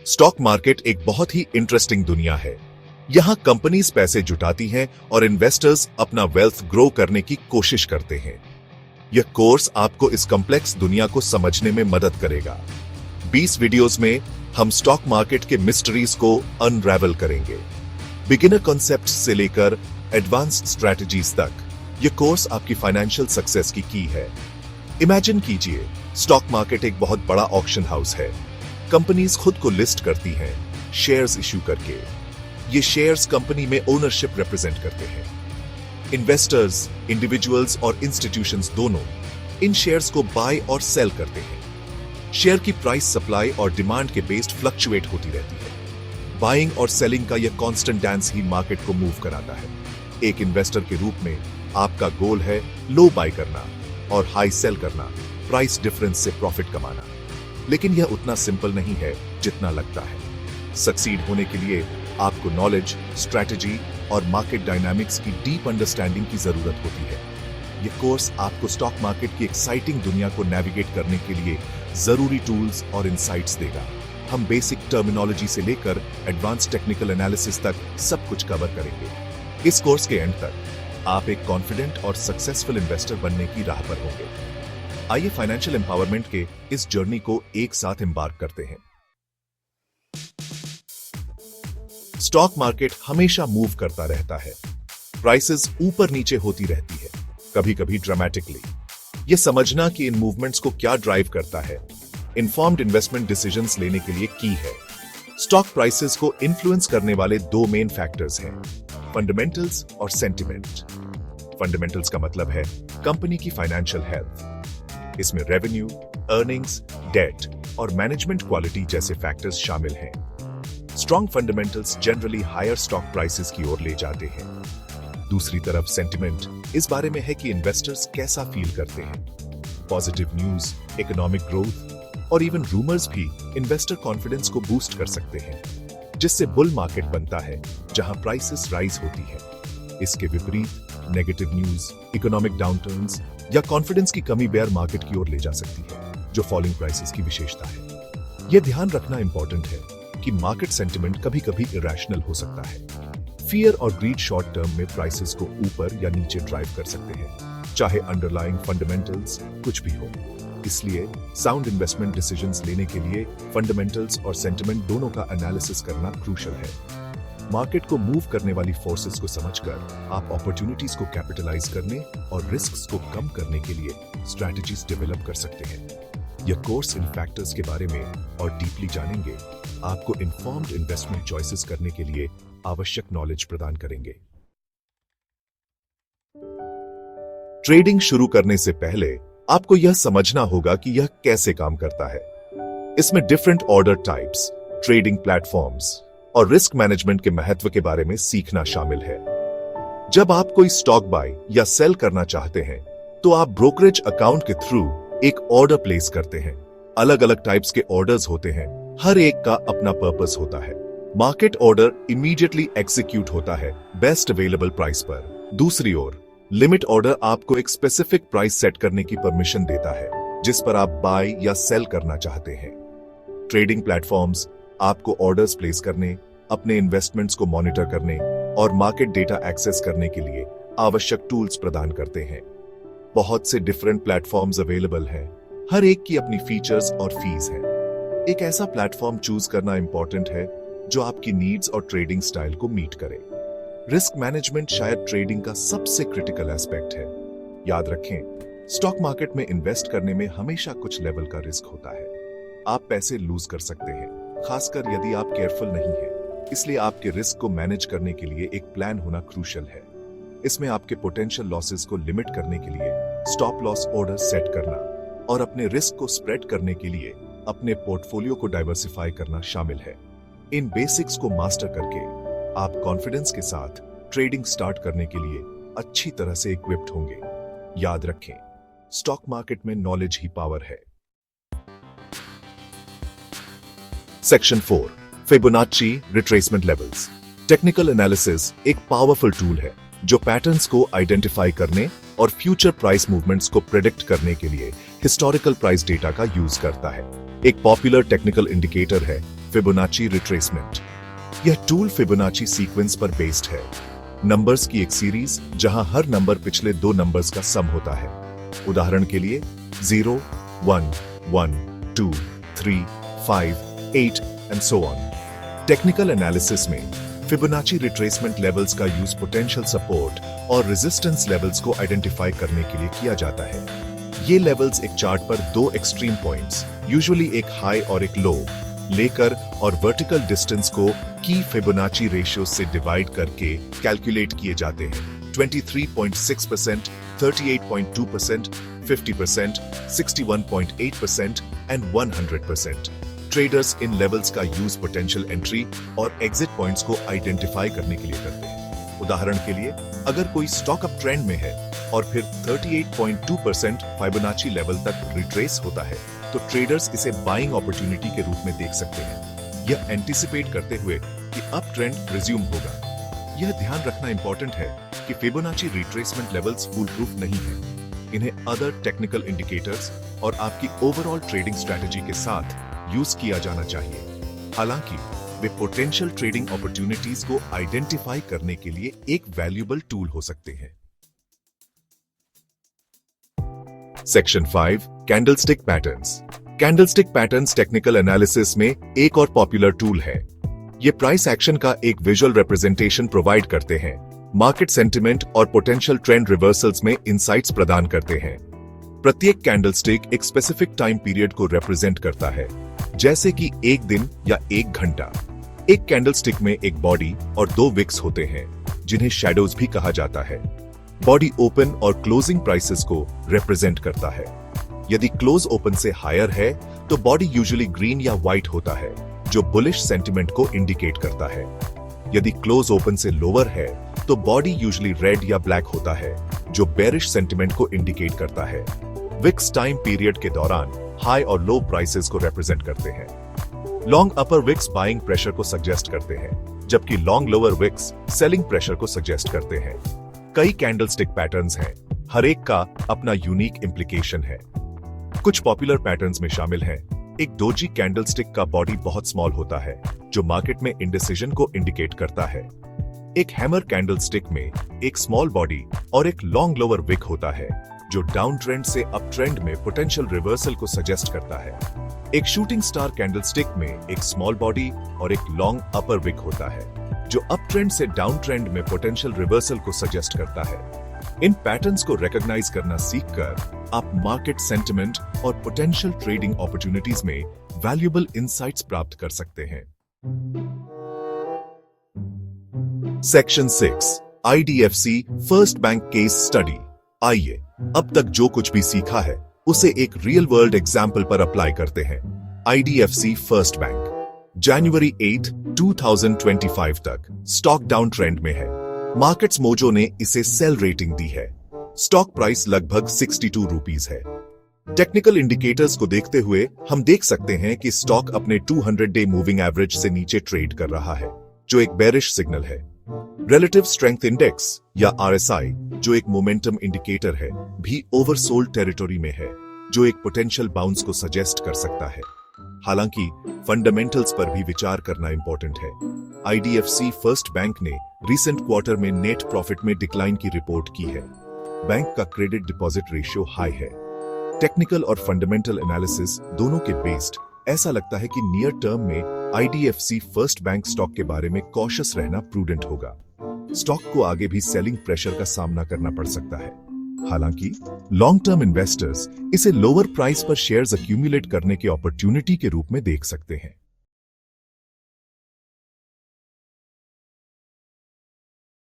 Stock market एक बहुत ही interesting दुनिया है। यहाँ कंपनीज पैसे जुटाती हैं और इन्वेस्टर्स अपना वेल्थ ग्रो करने की कोशिश करते हैं। यह कोर्स आपको इस कॉम्प्लेक्स दुनिया को समझने में मदद करेगा। 20 वीडियोस में हम स्टॉक मार्केट के मिस्ट्रीज को अनरैवल करेंगे। बिगिनर कॉन्सेप्ट से लेकर एडवांस्ड स्ट्रैटेजीज तक, यह कोर्स आपकी फाइनेंशियल सक्सेस की की है। इमेजिन कीजिए, स्टॉक मार्केट एक बहुत बड़ा ऑक्शन हाउस है। कंपनीज खुद को लिस्ट करती हैं, शेयर्स इश्यू करके। ये शेयर्स कंपनी में ओनरशिप रिप्रेजेंट करते हैं। इन्वेस्टर्स, इंडिविजुअल्स और इंस्टीट्यूशंस दोनों इन शेयर्स को बाय और सेल करते हैं। शेयर की प्राइस सप्लाई और डिमांड के बेस्ड फ्लक्चुएट होती रहती है। बाइंग और सेलिंग का यह कांस्टेंट डांस ही मार्केट को मूव कराता है। एक इन्वेस्टर के रूप में आपका गोल है लो बाय करना और हाई सेल करना, प्राइस डिफरेंस से प्रॉफिट कमाना। लेकिन यह उतना सिंपल नहीं है जितना लगता है। सक्सीड होने के लिए आपको नॉलेज, स्ट्रैटेजी और मार्केट डायनामिक्स की डीप अंडरस्टैंडिंग की जरूरत होती है। यह कोर्स आपको स्टॉक मार्केट की एक्साइटिंग दुनिया को नेविगेट करने के लिए जरूरी टूल्स और इंसाइट्स देगा। हम बेसिक टर्मिनोलॉजी से लेकर एडवांस टेक्निकल एनालिसिस तक सब कुछ कवर करेंगे। इस कोर्स के एंड तक आप एक कॉन्फिडेंट और सक्सेसफुल इन्वेस्टर बनने की राह पर होंगे। आइए फाइनेंशियल एम्पावरमेंट के इस जर्नी को एक साथ एम्बार्क करते हैं। स्टॉक मार्केट हमेशा मूव करता रहता है। प्राइसेस ऊपर नीचे होती रहती है, कभी कभी ड्रामेटिकली। यह समझना कि इन मूवमेंट्स को क्या ड्राइव करता है, इन्फॉर्म्ड इन्वेस्टमेंट डिसीजंस लेने के लिए की है। स्टॉक प्राइसेस को इन्फ्लुएंस करने वाले दो मेन फैक्टर्स हैं, फंडामेंटल्स और सेंटिमेंट। फंडामेंटल्स का मतलब है कंपनी की फाइनेंशियल हेल्थ। इसमें रेवेन्यू, अर्निंग्स, डेट और मैनेजमेंट क्वालिटी जैसे फैक्टर्स शामिल हैं। Strong fundamentals generally higher stock prices की ओर ले जाते हैं। दूसरी तरफ सेंटिमेंट इस बारे में है कि इन्वेस्टर्स कैसा फील करते हैं। पॉजिटिव न्यूज, इकोनॉमिक ग्रोथ और इवन रूमर्स भी इन्वेस्टर कॉन्फिडेंस को बूस्ट कर सकते हैं, जिससे बुल मार्केट बनता है जहां प्राइसेस राइज होती है। इसके विपरीत नेगेटिव न्यूज, इकोनॉमिक डाउनटर्न्स या कॉन्फिडेंस की कमी बेयर मार्केट की ओर ले जा सकती है, जो फॉलिंग प्राइसेस की विशेषता है। यह ध्यान रखना इंपॉर्टेंट है कि मार्केट सेंटिमेंट कभी कभी इरेशनल हो सकता है। फियर और ग्रीड शॉर्ट टर्म में प्राइसेस को ऊपर या नीचे ड्राइव कर सकते हैं, चाहे अंडरलाइंग फंडामेंटल्स कुछ भी हो। इसलिए साउंड इन्वेस्टमेंट डिसीजंस लेने के लिए फंडामेंटल्स और सेंटिमेंट दोनों का एनालिसिस करना क्रूशियल है। मार्केट को मूव करने वाली फोर्सेस को समझकर आप अपॉर्चुनिटीज को कैपिटलाइज करने और रिस्क्स को कम करने के लिए स्ट्रैटेजीज डेवलप कर सकते हैं। यह कोर्स इन फैक्टर्स के बारे में और डीपली जानेंगे, आपको इन्फॉर्म्ड इन्वेस्टमेंट चॉइसेस करने के लिए आवश्यक नॉलेज प्रदान करेंगे। ट्रेडिंग शुरू करने से पहले आपको यह समझना होगा कि यह कैसे काम करता है। इसमें different order types, trading platforms और रिस्क मैनेजमेंट के महत्व के बारे में सीखना शामिल है। जब आप कोई स्टॉक बाय या सेल करना चाहते हैं, तो आप ब्रोकरेज अकाउंट के थ्रू एक ऑर्डर प्लेस करते हैं। अलग अलग टाइप्स के ऑर्डर्स होते हैं, हर एक का अपना पर्पस होता है। मार्केट ऑर्डर इमीडिएटली एग्जीक्यूट होता है बेस्ट अवेलेबल प्राइस पर। दूसरी ओर लिमिट ऑर्डर आपको एक स्पेसिफिक प्राइस सेट करने की परमिशन देता है, जिस पर आप बाय या सेल करना चाहते हैं। ट्रेडिंग प्लेटफॉर्म्स आपको ऑर्डर्स प्लेस करने, अपने इन्वेस्टमेंट्स को मॉनिटर करने और मार्केट डेटा एक्सेस करने के लिए आवश्यक टूल्स प्रदान करते हैं। बहुत से डिफरेंट प्लेटफॉर्म्स अवेलेबल हैं, हर एक की अपनी फीचर्स और फीस है। एक ऐसा प्लेटफॉर्म चूज करना इंपॉर्टेंट है जो आपकी नीड्स और ट्रेडिंग स्टाइल को मीट करे। रिस्क मैनेजमेंट शायद ट्रेडिंग का सबसे क्रिटिकल एस्पेक्ट है। याद रखें, स्टॉक मार्केट में इन्वेस्ट करने में हमेशा कुछ लेवल का रिस्क होता है। आप पैसे लूज कर सकते हैं, खासकर यदि आप केयरफुल नहीं हैं। इसलिए आपके रिस्क को मैनेज करने के लिए एक प्लान होना क्रूशियल है। इसमें आपके पोटेंशियल लॉसेस को लिमिट करने के लिए स्टॉप लॉस ऑर्डर सेट करना और अपने रिस्क को स्प्रेड करने के लिए अपने पोर्टफोलियो को डाइवर्सिफाई करना शामिल है। इन बेसिक्स को मास्टर करके आप कॉन्फिडेंस के साथ ट्रेडिंग स्टार्ट करने के लिए अच्छी तरह से इक्विप्ड होंगे। याद रखें, स्टॉक मार्केट में नॉलेज ही पावर है। Section 4, Fibonacci retracement levels. Technical analysis एक पावरफुल टूल है जो पैटर्न्स को आइडेंटिफाई करने और फ्यूचर प्राइस मूवमेंट्स को प्रेडिक्ट करने के लिए हिस्टोरिकल प्राइस डेटा का यूज करता है। एक पॉपुलर टेक्निकल इंडिकेटर है फिबोनाची रिट्रेसमेंट। यह टूल फिबोनाची सीक्वेंस पर बेस्ड है। नंबर्स की एक सीरीज जहां हर नंबर पिछले दो नंबर्स का सम होता है। उदाहरण के लिए 0, 1, 1, 2, 3, 5, 8 and so on. Technical analysis में फिबोनाची रिट्रेसमेंट लेवल्स का यूज पोटेंशियल सपोर्ट और रेजिस्टेंस लेवल्स को आइडेंटिफाई करने के लिए किया जाता है। ये लेवल्स एक चार्ट पर दो एक्सट्रीम पॉइंट्स, यूजुअली एक हाई और एक लो, लेकर और वर्टिकल डिस्टेंस को की फिबोनाची रेशियो से डिवाइड करके कैलकुलेट किए जाते हैं। 23.6%, 38.2%, 50%, 61.8% एंड 100%। ट्रेडर्स इन लेवल्स का यूज पोटेंशियल एंट्री और एग्जिट पॉइंट्स को आइडेंटिफाई करने के लिए करते हैं। उदाहरण के लिए, अगर कोई स्टॉक अप ट्रेंड में है और फिर 38.2% फिबोनाची लेवल तक रिट्रेस होता है, तो ट्रेडर्स इसे बाइंग अपॉर्चुनिटी के रूप में देख सकते हैं, यह एंटिसिपेट करते हुए कि अप ट्रेंड रिज्यूम होगा। यह ध्यान रखना इंपॉर्टेंट है कि फिबोनाची रिट्रेसमेंट लेवल्स फूल प्रूफ नहीं है। इन्हें अदर टेक्निकल इंडिकेटर्स और आपकी ओवरऑल ट्रेडिंग स्ट्रैटेजी के साथ यूज किया जाना चाहिए। हालांकि वे पोटेंशियल ट्रेडिंग अपॉर्चुनिटीज को आइडेंटिफाई करने के लिए एक वैल्यूएबल टूल हो सकते हैं। Section 5, candlestick patterns. Candlestick patterns technical analysis में एक और पॉपुलर टूल है। ये प्राइस एक्शन का एक विजुअल रिप्रेजेंटेशन प्रोवाइड करते हैं, मार्केट सेंटिमेंट और पोटेंशियल ट्रेंड रिवर्सल्स में इंसाइट्स प्रदान करते हैं। प्रत्येक कैंडलस्टिक एक स्पेसिफिक टाइम पीरियड को रिप्रेजेंट करता है, जैसे कि एक दिन या एक घंटा। एक कैंडलस्टिक में एक बॉडी और दो विक्स होते हैं, जिन्हें शैडोज भी कहा जाता है। बॉडी ओपन और क्लोजिंग प्राइसेस को रिप्रेजेंट करता है। यदि क्लोज ओपन से हायर है तो बॉडी यूजुअली ग्रीन या व्हाइट होता है, जो बुलिश सेंटिमेंट को इंडिकेट करता है। यदि क्लोज ओपन से लोअर है तो बॉडी यूजुअली रेड या ब्लैक होता है, जो बेरिश सेंटिमेंट को इंडिकेट करता है। विक्स टाइम पीरियड के दौरान हाई और लो प्राइसेस को रिप्रेजेंट करते हैं। Long upper wicks buying pressure को सजेस्ट करते हैं, जबकि long lower wicks selling pressure को सजेस्ट करते हैं। कई कैंडलस्टिक पैटर्न्स हैं, हर एक का अपना यूनिक इंप्लीकेशन है। कुछ पॉपुलर पैटर्न्स में शामिल हैं। एक डोजी कैंडलस्टिक का बॉडी बहुत स्मॉल होता है, जो मार्केट में इंडिसीजन को इंडिकेट करता है। एक हैमर कैंडलस्टिक में एक स्मॉल बॉडी और एक लॉन्ग लोअर विक होता है, जो डाउन ट्रेंड से अप ट्रेंड में पोटेंशियल रिवर्सल को सजेस्ट करता है। एक शूटिंग स्टार कैंडलस्टिक में एक स्मॉल बॉडी और एक लॉन्ग अपर विक होता है, जो अप ट्रेंड से डाउन ट्रेंड में पोटेंशियल रिवर्सल को सजेस्ट करता है। इन पैटर्न्स को रिकॉग्नाइज करना सीखकर आप मार्केट सेंटिमेंट और पोटेंशियल ट्रेडिंग अपॉर्चुनिटीज में वैल्यूएबल इंसाइट्स प्राप्त कर सकते हैं। Section 6, IDFC first bank case study. आइए अब तक जो कुछ भी सीखा है उसे एक रियल वर्ल्ड एग्जाम्पल पर अप्लाई करते हैं। IDFC फर्स्ट बैंक जनवरी 8, 2025 तक स्टॉक डाउन ट्रेंड में है। मार्केट्स मोजो ने इसे सेल रेटिंग दी है। स्टॉक प्राइस लगभग 62 रुपीज है। टेक्निकल इंडिकेटर्स को देखते हुए हम देख सकते हैं कि स्टॉक अपने 200 डे मूविंग एवरेज से नीचे ट्रेड कर रहा है, जो एक बेरिश सिग्नल है। रिलेटिव स्ट्रेंथ इंडेक्स या RSI, जो एक मोमेंटम इंडिकेटर है, भी ओवरसोल्ड टेरिटरी में है, जो एक पोटेंशियल बाउंस को सजेस्ट कर सकता है। हालांकि फंडामेंटल्स पर भी विचार करना इंपॉर्टेंट है। IDFC फर्स्ट बैंक ने रिसेंट क्वार्टर में नेट प्रॉफिट में डिक्लाइन की रिपोर्ट की है। बैंक का क्रेडिट डिपॉजिट रेशियो हाई है। टेक्निकल और फंडामेंटल एनालिसिस दोनों के बेस्ड ऐसा लगता है कि नियर टर्म में IDFC फर्स्ट बैंक स्टॉक के बारे में कॉशियस रहना प्रूडेंट होगा। स्टॉक को आगे भी सेलिंग प्रेशर का सामना करना पड़ सकता है। हालांकि लॉन्ग टर्म इन्वेस्टर्स इसे लोअर प्राइस पर शेयर्स अक्यूमुलेट करने के अपॉर्चुनिटी के रूप में देख सकते हैं।